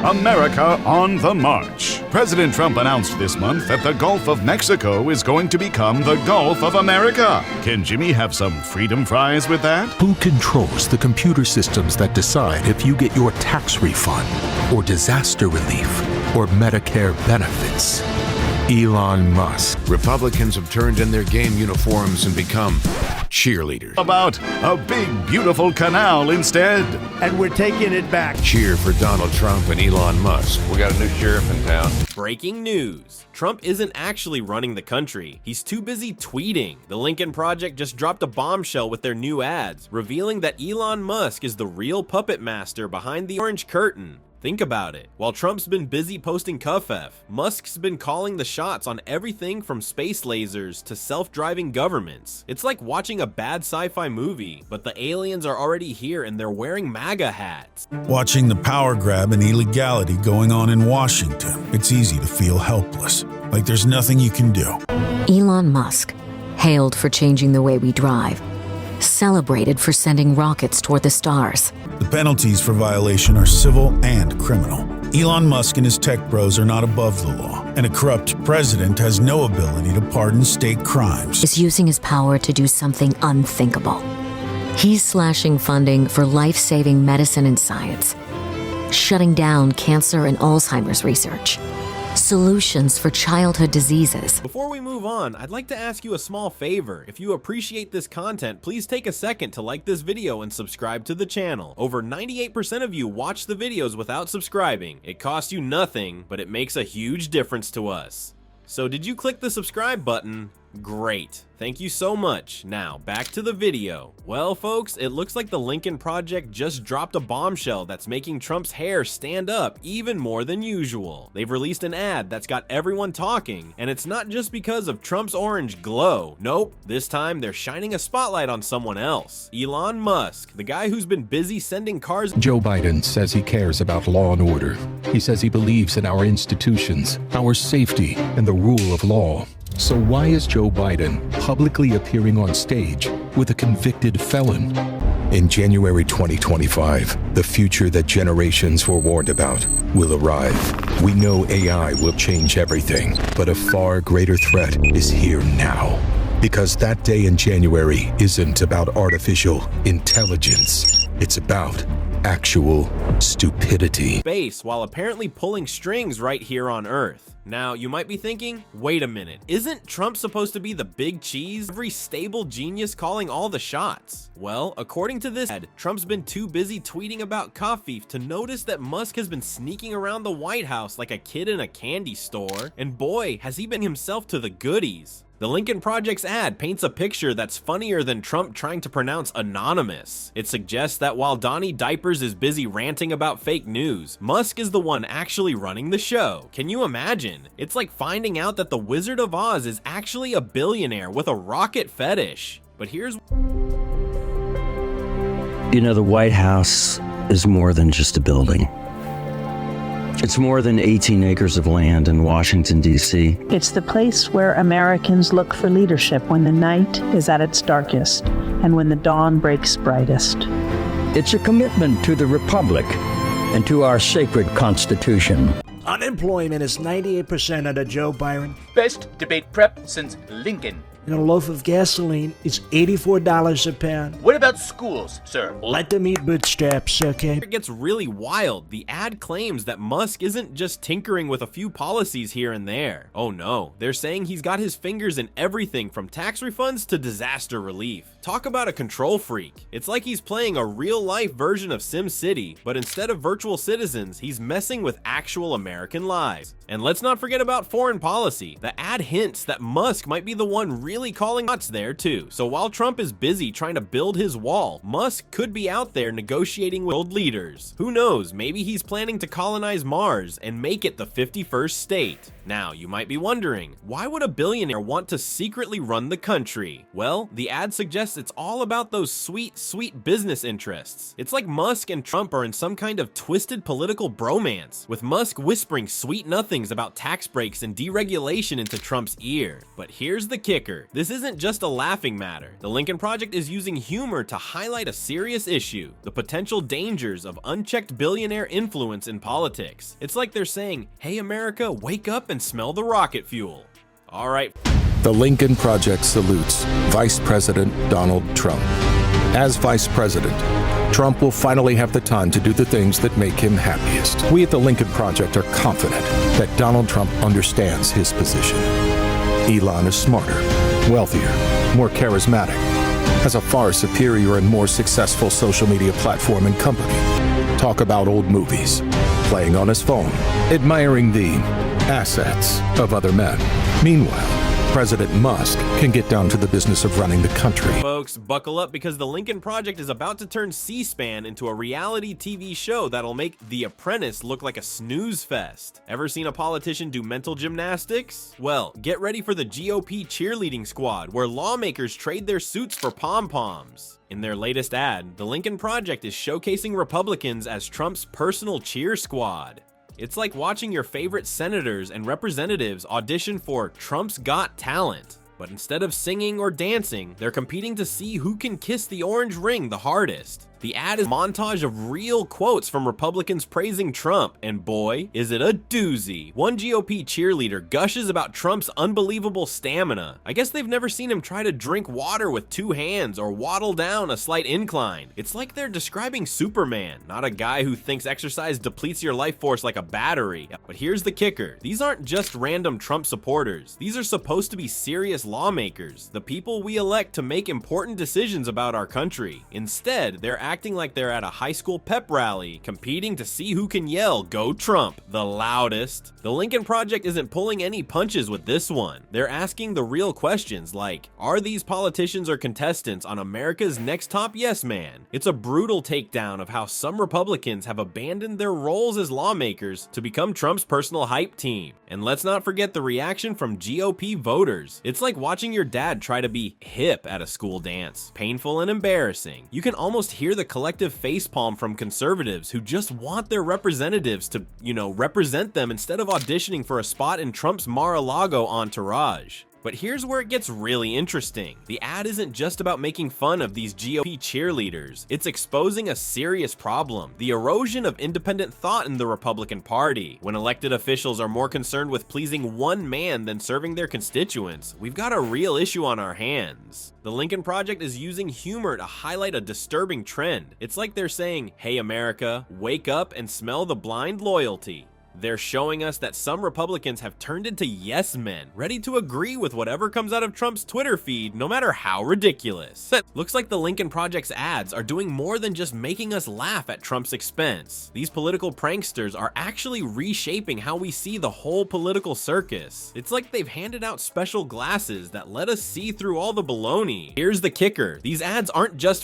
America on the March. President Trump announced this month that the Gulf of Mexico is going to become the Gulf of America. Can Jimmy have some freedom fries with that? Who controls the computer systems that decide if you get your tax refund, or disaster relief, or Medicare benefits? Elon Musk. Republicans have turned in their game uniforms and become cheerleaders. About a big, beautiful canal instead. And we're taking it back. Cheer for Donald Trump and Elon Musk. We got a new sheriff in town. Breaking news. Trump isn't actually running the country. He's too busy tweeting. The Lincoln Project just dropped a bombshell with their new ads, revealing that Elon Musk is the real puppet master behind the orange curtain. Think about it. While Trump's been busy posting cuff-F, Musk's been calling the shots on everything from space lasers to self-driving governments. It's like watching a bad sci-fi movie, but the aliens are already here and they're wearing MAGA hats. Watching the power grab and illegality going on in Washington, it's easy to feel helpless, like there's nothing you can do. Elon Musk, hailed for changing the way we drive, celebrated for sending rockets toward the stars. The penalties for violation are civil and criminal. Elon Musk and his tech bros are not above the law, and a corrupt president has no ability to pardon state crimes. Is using his power to do something unthinkable. He's slashing funding for life-saving medicine and science, shutting down cancer and Alzheimer's research, solutions for childhood diseases. Before we move on, I'd like to ask you a small favor. If you appreciate this content, please take a second to like this video and subscribe to the channel. Over 98% of you watch the videos without subscribing. It costs you nothing, but it makes a huge difference to us. So did you click the subscribe button? Great. Thank you so much. Now, back to the video. Well, folks, it looks like the Lincoln Project just dropped a bombshell that's making Trump's hair stand up even more than usual. They've released an ad that's got everyone talking, and it's not just because of Trump's orange glow. Nope, this time they're shining a spotlight on someone else. Elon Musk, the guy who's been busy sending cars. Joe Biden says he cares about law and order. He says he believes in our institutions, our safety, and the rule of law. So why is Joe Biden publicly appearing on stage with a convicted felon? In January 2025, the future that generations were warned about will arrive. We know AI will change everything, but a far greater threat is here now. Because that day in January isn't about artificial intelligence. It's about actual stupidity. Space while apparently pulling strings right here on Earth. Now, you might be thinking, wait a minute, isn't Trump supposed to be the big cheese? Every stable genius calling all the shots? Well, according to this ad, Trump's been too busy tweeting about coffee to notice that Musk has been sneaking around the White House like a kid in a candy store, and boy, has he been himself to the goodies. The Lincoln Project's ad paints a picture that's funnier than Trump trying to pronounce anonymous. It suggests that while Donnie Diapers is busy ranting about fake news, Musk is the one actually running the show. Can you imagine? It's like finding out that the Wizard of Oz is actually a billionaire with a rocket fetish. But here's... You know, the White House is more than just a building. It's more than 18 acres of land in Washington, D.C. It's the place where Americans look for leadership when the night is at its darkest and when the dawn breaks brightest. It's a commitment to the Republic and to our sacred Constitution. Unemployment is 98% under Joe Biden. Best debate prep since Lincoln. And a loaf of gasoline is $84 a pound. What about schools, sir? Let them eat bootstraps, okay? It gets really wild. The ad claims that Musk isn't just tinkering with a few policies here and there. Oh no, they're saying he's got his fingers in everything from tax refunds to disaster relief. Talk about a control freak. It's like he's playing a real-life version of SimCity, but instead of virtual citizens, he's messing with actual American lives. And let's not forget about foreign policy. The ad hints that Musk might be the one really calling shots there too. So while Trump is busy trying to build his wall, Musk could be out there negotiating with world leaders. Who knows, maybe he's planning to colonize Mars and make it the 51st state. Now, you might be wondering, why would a billionaire want to secretly run the country? Well, the ad suggests it's all about those sweet, sweet business interests. It's like Musk and Trump are in some kind of twisted political bromance, with Musk whispering sweet nothings about tax breaks and deregulation into Trump's ear. But here's the kicker. kicker. This isn't just a laughing matter. The Lincoln Project is using humor to highlight a serious issue, the potential dangers of unchecked billionaire influence in politics. It's like they're saying, hey America, wake up and smell the rocket fuel. All right. The Lincoln Project salutes Vice President Donald Trump. As Vice President, Trump will finally have the time to do the things that make him happiest. We at the Lincoln Project are confident that Donald Trump understands his position. Elon is smarter, wealthier, more charismatic, has a far superior and more successful social media platform and company. Talk about old movies, playing on his phone, admiring the assets of other men. Meanwhile, President Musk can get down to the business of running the country. Folks, buckle up because the Lincoln Project is about to turn C-SPAN into a reality TV show that'll make The Apprentice look like a snooze fest. Ever seen a politician do mental gymnastics? Well, get ready for the GOP cheerleading squad, where lawmakers trade their suits for pom-poms. In their latest ad, the Lincoln Project is showcasing Republicans as Trump's personal cheer squad. It's like watching your favorite senators and representatives audition for Trump's Got Talent. But instead of singing or dancing, they're competing to see who can kiss the orange ring the hardest. The ad is a montage of real quotes from Republicans praising Trump, and boy, is it a doozy. One GOP cheerleader gushes about Trump's unbelievable stamina. I guess they've never seen him try to drink water with two hands or waddle down a slight incline. It's like they're describing Superman, not a guy who thinks exercise depletes your life force like a battery. But here's the kicker. These aren't just random Trump supporters. These are supposed to be serious lawmakers, the people we elect to make important decisions about our country. Instead, they're acting like they're at a high school pep rally, competing to see who can yell, "Go Trump," the loudest. The Lincoln Project isn't pulling any punches with this one. They're asking the real questions like, are these politicians or contestants on America's Next Top Yes Man? It's a brutal takedown of how some Republicans have abandoned their roles as lawmakers to become Trump's personal hype team. And let's not forget the reaction from GOP voters. It's like watching your dad try to be hip at a school dance. Painful and embarrassing. You can almost hear the collective facepalm from conservatives who just want their representatives to, represent them instead of auditioning for a spot in Trump's Mar-a-Lago entourage. But here's where it gets really interesting. The ad isn't just about making fun of these GOP cheerleaders. It's exposing a serious problem, the erosion of independent thought in the Republican Party. When elected officials are more concerned with pleasing one man than serving their constituents, we've got a real issue on our hands. The Lincoln Project is using humor to highlight a disturbing trend. It's like they're saying, hey America, wake up and smell the blind loyalty. They're showing us that some Republicans have turned into yes men, ready to agree with whatever comes out of Trump's Twitter feed, no matter how ridiculous. Looks like the Lincoln Project's ads are doing more than just making us laugh at Trump's expense. These political pranksters are actually reshaping how we see the whole political circus. It's like they've handed out special glasses that let us see through all the baloney. Here's the kicker. These ads aren't just